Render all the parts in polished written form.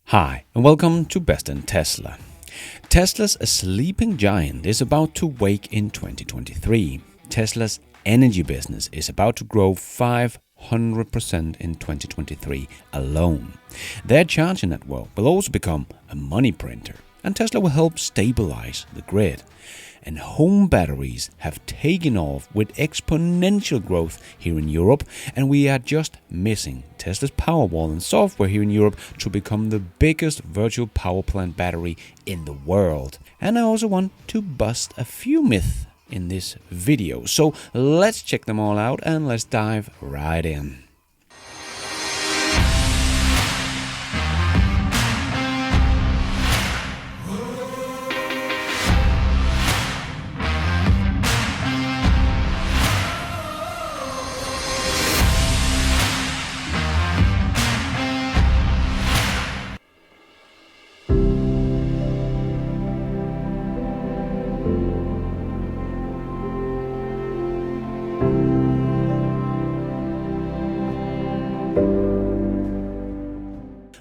Hi, and welcome to Best in Tesla. Tesla's sleeping giant is about to wake in 2023. Tesla's energy business is about to grow 500% in 2023 alone. Their charging network will also become a money printer, and Tesla will help stabilize the grid. And home batteries have taken off with exponential growth here in Europe, and we are just missing Tesla's Powerwall and software here in Europe to become the biggest virtual power plant battery in the world. And I also want to bust a few myths in this video, so let's check them all out and let's dive right in.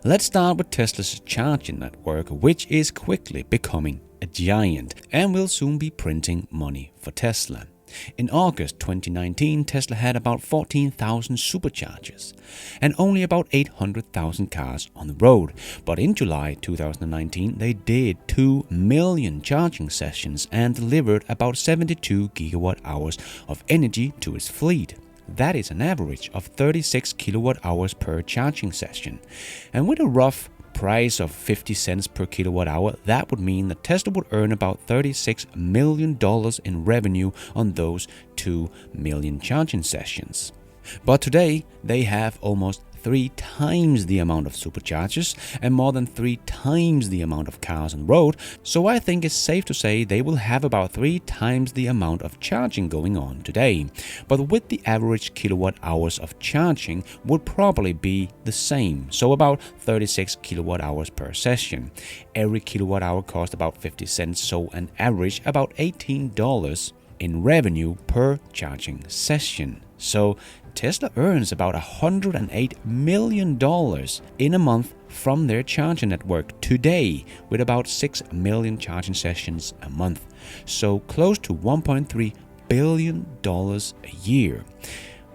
Let's start with Tesla's charging network, which is quickly becoming a giant and will soon be printing money for Tesla. In August 2019, Tesla had about 14,000 superchargers and only about 800,000 cars on the road. But in July 2019, they did 2 million charging sessions and delivered about 72 gigawatt hours of energy to its fleet. That is an average of 36 kilowatt hours per charging session. And with a rough price of 50 cents per kilowatt hour, that would mean that Tesla would earn about $36 million in revenue on those 2 million charging sessions. But today, they have almost 3 times the amount of superchargers and more than 3 times the amount of cars on the road, so I think it's safe to say they will have about 3 times the amount of charging going on today. But with the average kilowatt hours of charging would probably be the same, so about 36 kilowatt hours per session. Every kilowatt hour costs about 50 cents, so an average about $18 in revenue per charging session. So Tesla earns about $108 million in a month from their charging network today, with about 6 million charging sessions a month. So close to $1.3 billion a year.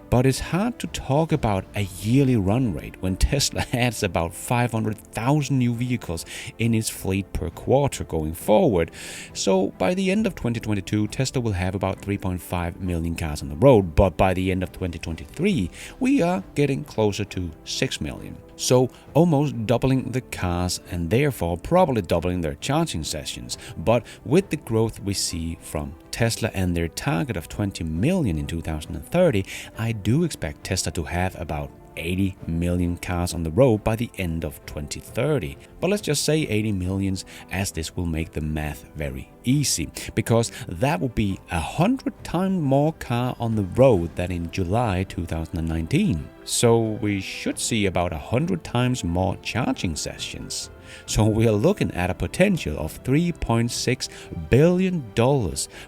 But it's hard to talk about a yearly run rate when Tesla adds about 500,000 new vehicles in its fleet per quarter going forward. So by the end of 2022, Tesla will have about 3.5 million cars on the road, but by the end of 2023, we are getting closer to 6 million. So almost doubling the cars and therefore probably doubling their charging sessions. But with the growth we see from Tesla and their target of 20 million in 2030, I do expect Tesla to have about 80 million cars on the road by the end of 2030. But let's just say 80 millions, as this will make the math very easy, because that will be 100 times more car on the road than in July 2019. So we should see about 100 times more charging sessions. So we are looking at a potential of $3.6 billion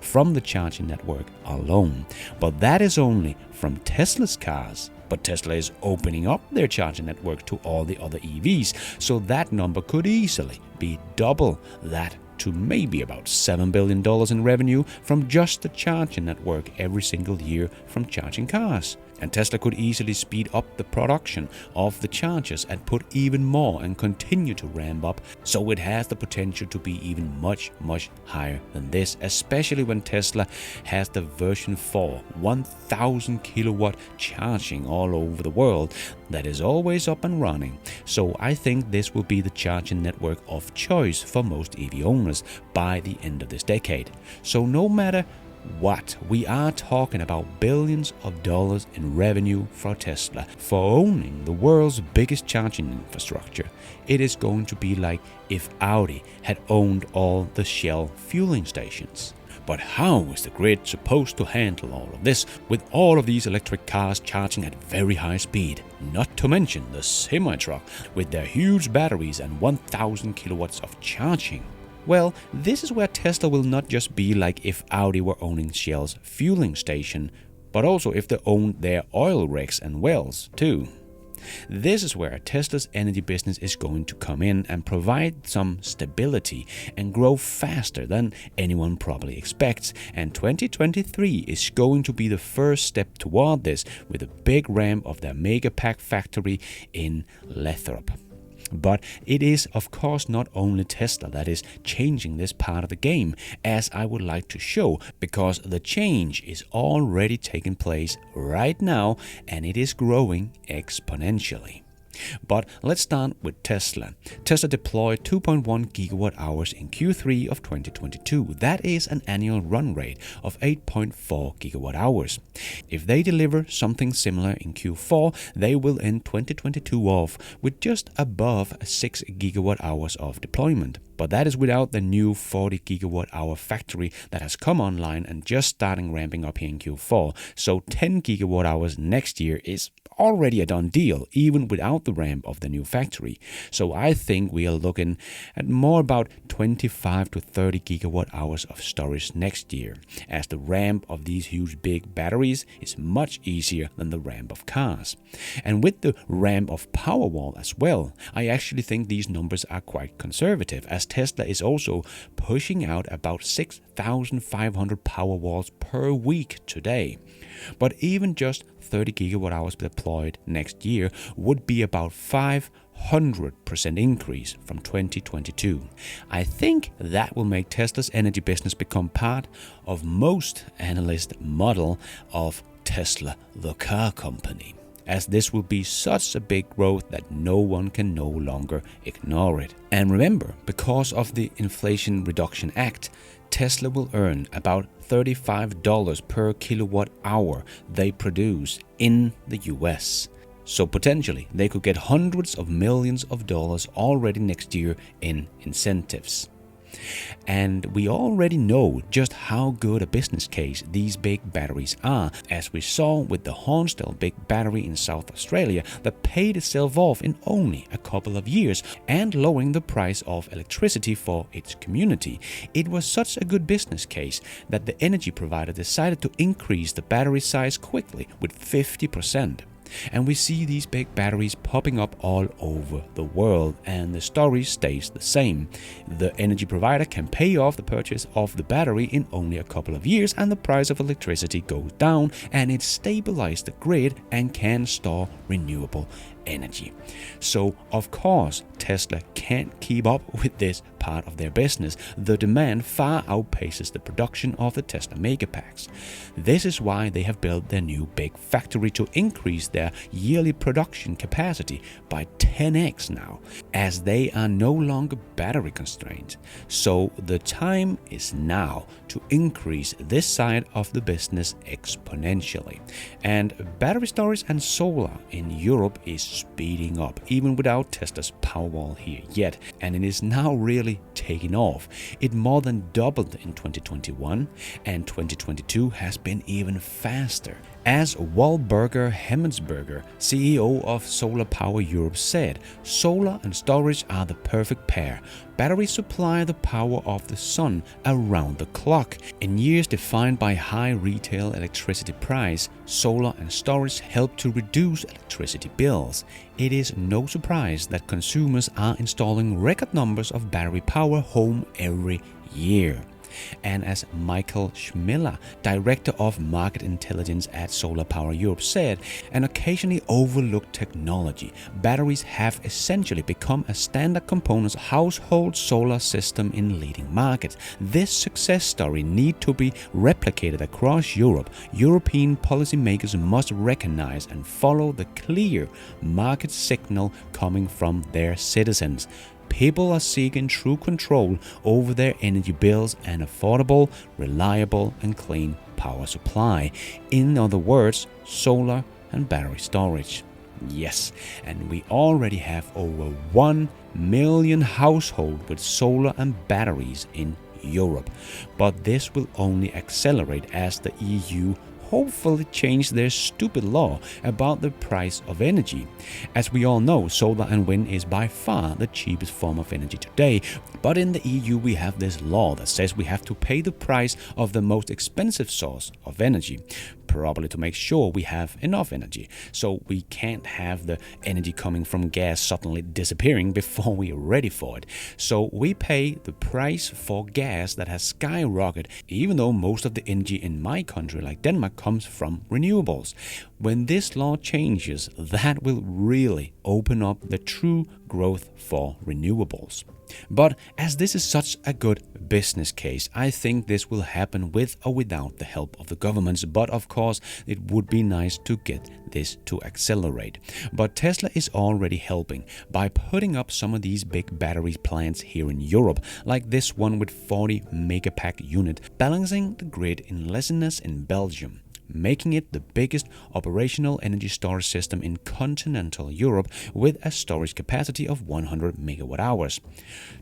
from the charging network alone. But that is only from Tesla's cars. But Tesla is opening up their charging network to all the other EVs, so that number could easily be double that, to maybe about $7 billion in revenue from just the charging network every single year from charging cars. And Tesla could easily speed up the production of the chargers and put even more and continue to ramp up, so it has the potential to be even much higher than this, especially when Tesla has the version 4 1000 kilowatt charging all over the world that is always up and running. So I think this will be the charging network of choice for most EV owners by the end of this decade. So no matter what, we are talking about billions of dollars in revenue for Tesla for owning the world's biggest charging infrastructure. It is going to be like if Audi had owned all the Shell fueling stations. But how is the grid supposed to handle all of this with all of these electric cars charging at very high speed? Not to mention the semi-truck with their huge batteries and 1000 kilowatts of charging. Well, this is where Tesla will not just be like if Audi were owning Shell's fueling station, but also if they owned their oil rigs and wells too. This is where Tesla's energy business is going to come in and provide some stability and grow faster than anyone probably expects. And 2023 is going to be the first step toward this with a big ramp of their Megapack factory in Lathrop. But it is, of course, not only Tesla that is changing this part of the game, as I would like to show, because the change is already taking place right now and it is growing exponentially. But let's start with Tesla. Tesla deployed 2.1 gigawatt hours in Q3 of 2022. That is an annual run rate of 8.4 gigawatt hours. If they deliver something similar in Q4, they will end 2022 off with just above 6 gigawatt hours of deployment. But that is without the new 40 gigawatt hour factory that has come online and just starting ramping up here in Q4. So 10 gigawatt hours next year is already a done deal, even without the ramp of the new factory. So I think we are looking at more about 25 to 30 gigawatt hours of storage next year, as the ramp of these huge big batteries is much easier than the ramp of cars. And with the ramp of Powerwall as well, I actually think these numbers are quite conservative, as Tesla is also pushing out about 6,500 Powerwalls per week today. But even just 30 gigawatt hours deployed next year would be about 500% increase from 2022. I think that will make Tesla's energy business become part of most analyst model of Tesla, the car company, as this will be such a big growth that no one can no longer ignore it. And remember, because of the Inflation Reduction Act, Tesla will earn about $35 per kilowatt hour they produce in the US. So potentially, they could get hundreds of millions of dollars already next year in incentives. And we already know just how good a business case these big batteries are, as we saw with the Hornsdale big battery in South Australia that paid itself off in only a couple of years and lowering the price of electricity for its community. It was such a good business case that the energy provider decided to increase the battery size quickly with 50%. And we see these big batteries popping up all over the world, and the story stays the same. The energy provider can pay off the purchase of the battery in only a couple of years, and the price of electricity goes down, and it stabilizes the grid and can store renewable energy. So, of course, Tesla can't keep up with this part of their business. The demand far outpaces the production of the Tesla Megapacks. This is why they have built their new big factory to increase their yearly production capacity by 10x now, as they are no longer battery constrained. So the time is now to increase this side of the business exponentially. And battery storage and solar in Europe is speeding up, even without Tesla's Powerwall here yet, and it is now really taking off. It more than doubled in 2021, and 2022 has been even faster. As Walburger Hemmensberger, CEO of Solar Power Europe, said, solar and storage are the perfect pair. Batteries supply the power of the sun around the clock. In years defined by high retail electricity price, solar and storage help to reduce electricity bills. It is no surprise that consumers are installing record numbers of battery power home every year. And as Michael Schmiller, Director of Market Intelligence at Solar Power Europe, said, an occasionally overlooked technology, batteries have essentially become a standard component of household solar system in leading markets. This success story needs to be replicated across Europe. European policymakers must recognize and follow the clear market signal coming from their citizens. People are seeking true control over their energy bills and affordable, reliable, and clean power supply. In other words, solar and battery storage. Yes, and we already have over 1 million households with solar and batteries in Europe. But this will only accelerate as the EU hopefully change their stupid law about the price of energy. As we all know, solar and wind is by far the cheapest form of energy today, but in the EU we have this law that says we have to pay the price of the most expensive source of energy. probably to make sure we have enough energy. So we can't have the energy coming from gas suddenly disappearing before we are ready for it. So we pay the price for gas that has skyrocketed, even though most of the energy in my country, like Denmark, comes from renewables. When this law changes, that will really open up the true growth for renewables. But as this is such a good business case, I think this will happen with or without the help of the governments. But of course, it would be nice to get this to accelerate. But Tesla is already helping by putting up some of these big battery plants here in Europe, like this one with 40 megapack unit, balancing the grid in Lesenes in Belgium, making it the biggest operational energy storage system in continental Europe with a storage capacity of 100 megawatt hours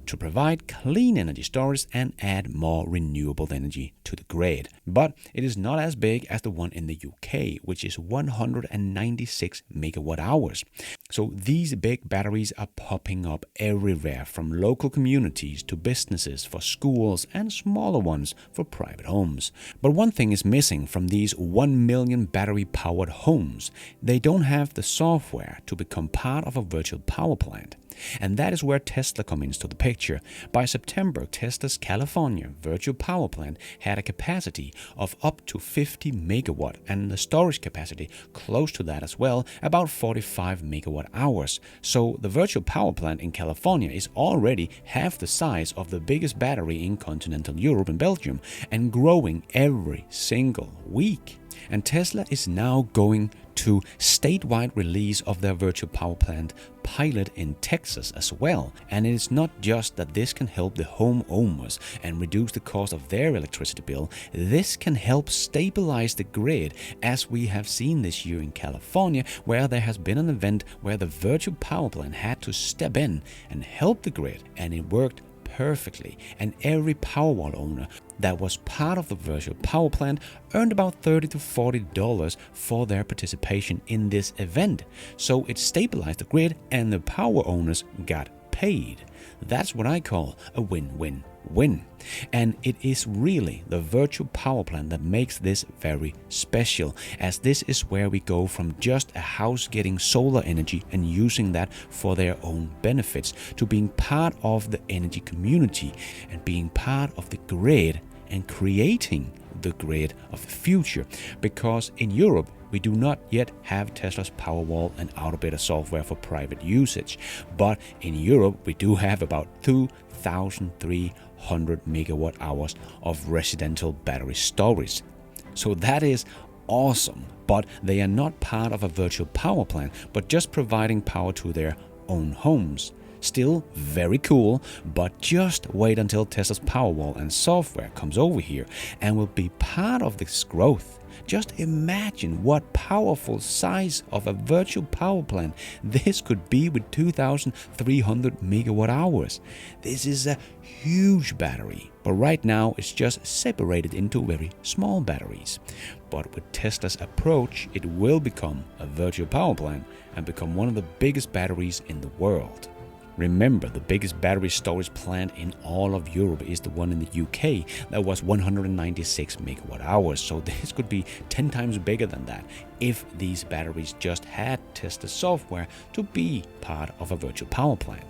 to provide clean energy storage and add more renewable energy to the grid. But it is not as big as the one in the UK, which is 196 megawatt hours. So these big batteries are popping up everywhere, from local communities to businesses for schools and smaller ones for private homes. But one thing is missing from these 1 million battery-powered homes. They don't have the software to become part of a virtual power plant. And that is where Tesla comes into the picture. By September, Tesla's California virtual power plant had a capacity of up to 50 megawatt and the storage capacity close to that as well, about 45 megawatt hours. So the virtual power plant in California is already half the size of the biggest battery in continental Europe and Belgium, and growing every single week. And Tesla is now going to statewide release of their virtual power plant pilot in Texas as well. And it is not just that this can help the homeowners and reduce the cost of their electricity bill. This can help stabilize the grid, as we have seen this year in California, where there has been an event where the virtual power plant had to step in and help the grid, and it worked perfectly, and every Powerwall owner that was part of the virtual power plant earned about $30 to $40 for their participation in this event. So it stabilized the grid and the power owners got paid. That's what I call a win-win-win. And it is really the virtual power plant that makes this very special, as this is where we go from just a house getting solar energy and using that for their own benefits to being part of the energy community and being part of the grid and creating the grid of the future. Because in Europe, we do not yet have Tesla's Powerwall and Autobeta software for private usage. But in Europe, we do have about 2,300 megawatt hours of residential battery storage. So that is awesome. But they are not part of a virtual power plant, but just providing power to their own homes. Still very cool, but just wait until Tesla's Powerwall and software comes over here and will be part of this growth. Just imagine what powerful size of a virtual power plant this could be with 2,300 megawatt hours. This is a huge battery, but right now it's just separated into very small batteries. But with Tesla's approach, it will become a virtual power plant and become one of the biggest batteries in the world. Remember, the biggest battery storage plant in all of Europe is the one in the UK that was 196 megawatt hours. So this could be 10 times bigger than that if these batteries just had Tesla software to be part of a virtual power plant.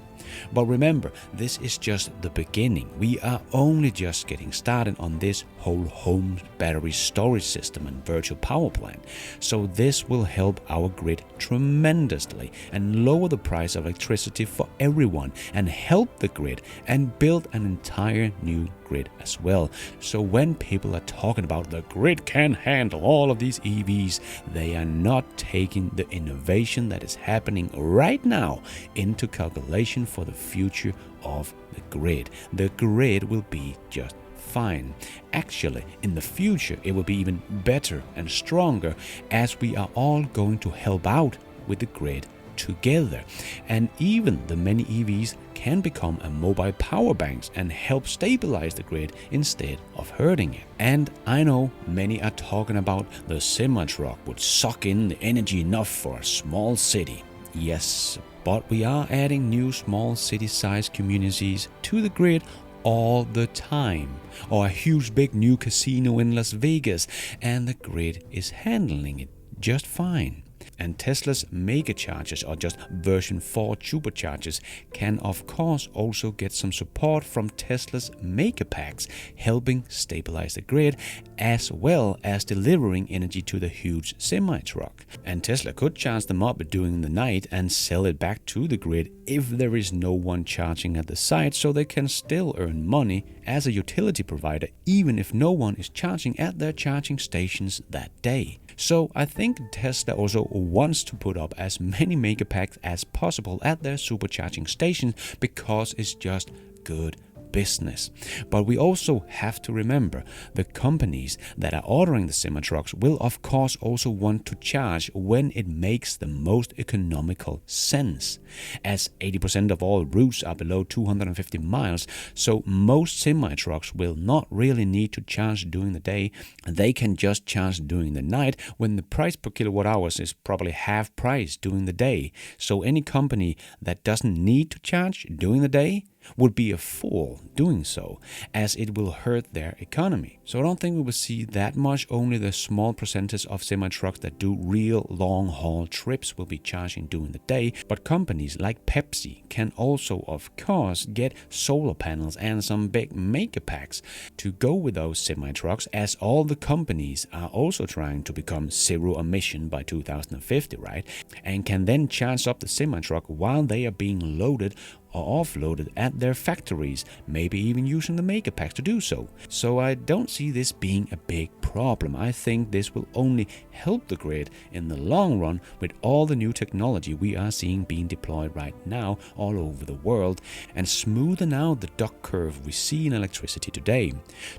But remember, this is just the beginning. We are only just getting started on this whole home battery storage system and virtual power plant. So this will help our grid tremendously and lower the price of electricity for everyone and help the grid and build an entire new grid as well. So when people are talking about the grid can handle all of these EVs, they are not taking the innovation that is happening right now into calculation for the future of the grid. The grid will be just fine. Actually, in the future, it will be even better and stronger, as we are all going to help out with the grid together. And even the many EVs can become a mobile power banks and help stabilize the grid instead of hurting it. And I know many are talking about the semi-truck would suck in the energy enough for a small city. Yes, but we are adding new small city-sized communities to the grid all the time, or a huge big new casino in Las Vegas, and the grid is handling it just fine. And Tesla's mega chargers, or just version 4 superchargers, can of course also get some support from Tesla's mega packs, helping stabilize the grid as well as delivering energy to the huge semi-truck. And Tesla could charge them up during the night and sell it back to the grid if there is no one charging at the site, so they can still earn money as a utility provider even if no one is charging at their charging stations that day. So I think Tesla also wants to put up as many megapacks as possible at their supercharging stations because it's just good business. But we also have to remember the companies that are ordering the semi-trucks will of course also want to charge when it makes the most economical sense, as 80% of all routes are below 250 miles, so most semi-trucks will not really need to charge during the day. They can just charge during the night when the price per kilowatt hours is probably half price during the day. So any company that doesn't need to charge during the day would be a fool doing so, as it will hurt their economy. So I don't think we will see that much. Only the small percentage of semi-trucks that do real long-haul trips will be charging during the day, but companies like Pepsi can also of course get solar panels and some big mega packs to go with those semi-trucks, as all the companies are also trying to become zero emission by 2050, right? And can then charge up the semi-truck while they are being loaded or offloaded at their factories, maybe even using the mega packs to do so. So I don't see this being a big problem. I think this will only help the grid in the long run with all the new technology we are seeing being deployed right now all over the world, and smoothen out the duck curve we see in electricity today,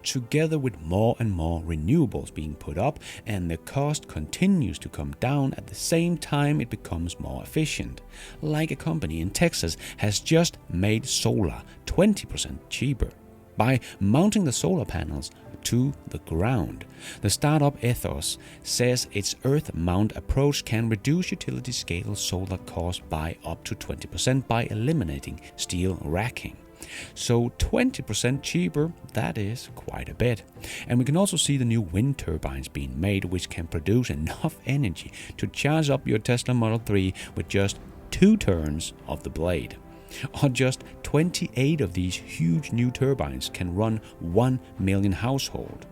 together with more and more renewables being put up, and the cost continues to come down at the same time it becomes more efficient. Like a company in Texas has just made solar 20% cheaper by mounting the solar panels to the ground. The startup Ethos says its earth mount approach can reduce utility scale solar cost by up to 20% by eliminating steel racking. So 20% cheaper, that is quite a bit. And we can also see the new wind turbines being made, which can produce enough energy to charge up your Tesla Model 3 with just 2 turns of the blade. Or just 28 of these huge new turbines can run 1 million households,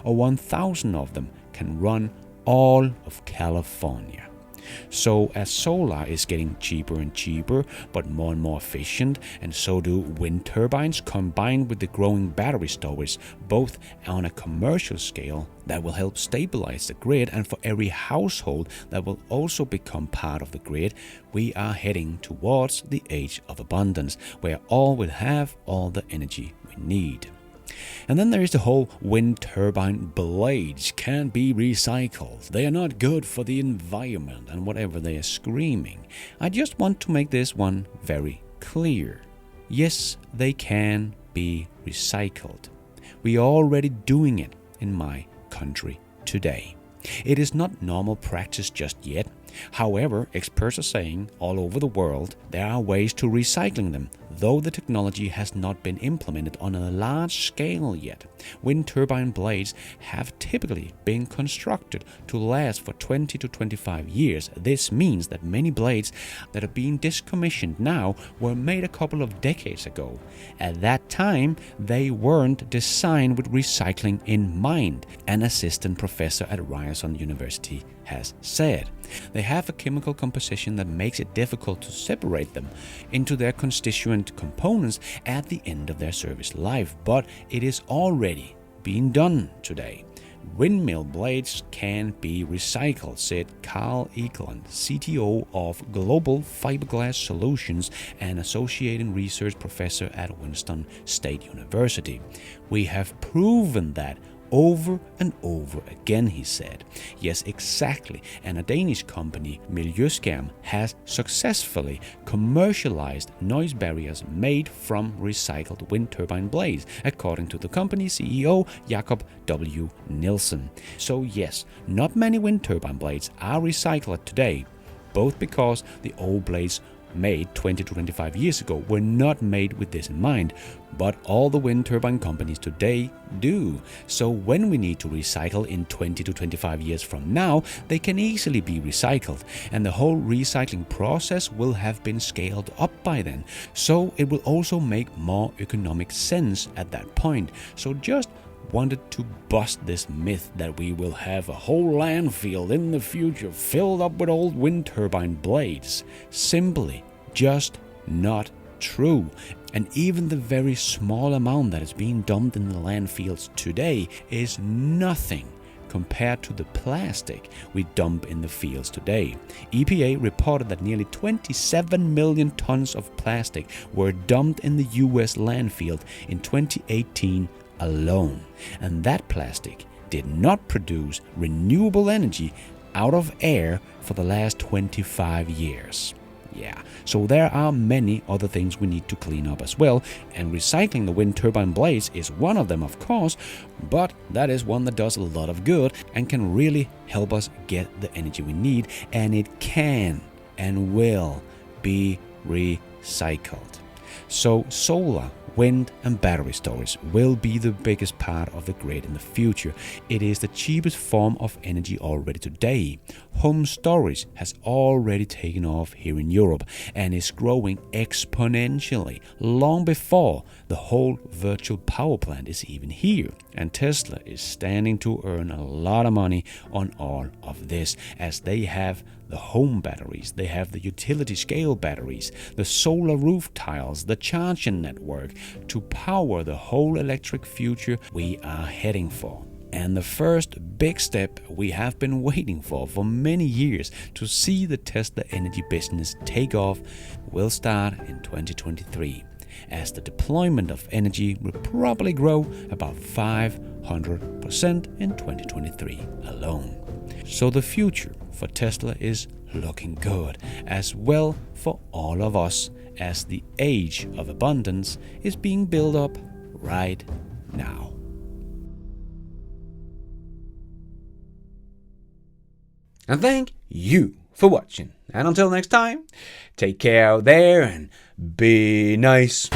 or 1,000 of them can run all of California. So as solar is getting cheaper and cheaper, but more and more efficient, and so do wind turbines, combined with the growing battery storage, both on a commercial scale that will help stabilize the grid, and for every household that will also become part of the grid, we are heading towards the age of abundance, where all will have all the energy we need. And then there is the whole wind turbine blades can be recycled. They are not good for the environment and whatever they are screaming. I just want to make this one very clear. Yes, they can be recycled. We are already doing it in my country today. It is not normal practice just yet. However, experts are saying all over the world there are ways to recycling them, though the technology has not been implemented on a large scale yet. Wind turbine blades have typically been constructed to last for 20 to 25 years. This means that many blades that are being decommissioned now were made a couple of decades ago. At that time, they weren't designed with recycling in mind, an assistant professor at Ryerson University has said. They have a chemical composition that makes it difficult to separate them into their constituent components at the end of their service life, but it is already being done today. Windmill blades can be recycled, said Carl Eklund, CTO of Global Fiberglass Solutions and Associate Research Professor at Winston State University. We have proven that over and over again, he said. Yes, exactly. And a Danish company, Miljøskærm, has successfully commercialized noise barriers made from recycled wind turbine blades, according to the company's CEO, Jakob W. Nielsen. So yes, not many wind turbine blades are recycled today, both because the old blades made 20 to 25 years ago were not made with this in mind, but all the wind turbine companies today do. So when we need to recycle in 20 to 25 years from now, they can easily be recycled, and the whole recycling process will have been scaled up by then. So it will also make more economic sense at that point. So just wanted to bust this myth that we will have a whole landfill in the future filled up with old wind turbine blades. Simply just not true. And even the very small amount that is being dumped in the landfills today is nothing compared to the plastic we dump in the fields today. EPA reported that nearly 27 million tons of plastic were dumped in the US landfill in 2018 alone. And that plastic did not produce renewable energy out of air for the last 25 years. Yeah, so there are many other things we need to clean up as well, and recycling the wind turbine blades is one of them, of course, but that is one that does a lot of good and can really help us get the energy we need, and it can and will be recycled. So solar, wind and battery storage will be the biggest part of the grid in the future. It is the cheapest form of energy already today. Home storage has already taken off here in Europe and is growing exponentially long before the whole virtual power plant is even here. And Tesla is standing to earn a lot of money on all of this, as they have the home batteries, they have the utility scale batteries, the solar roof tiles, the charging network to power the whole electric future we are heading for. And the first big step we have been waiting for many years to see the Tesla energy business take off will start in 2023, as the deployment of energy will probably grow about 500% in 2023 alone. So the future for Tesla is looking good, as well for all of us, as the age of abundance is being built up right now. And thank you for watching. And until next time, take care out there and be nice.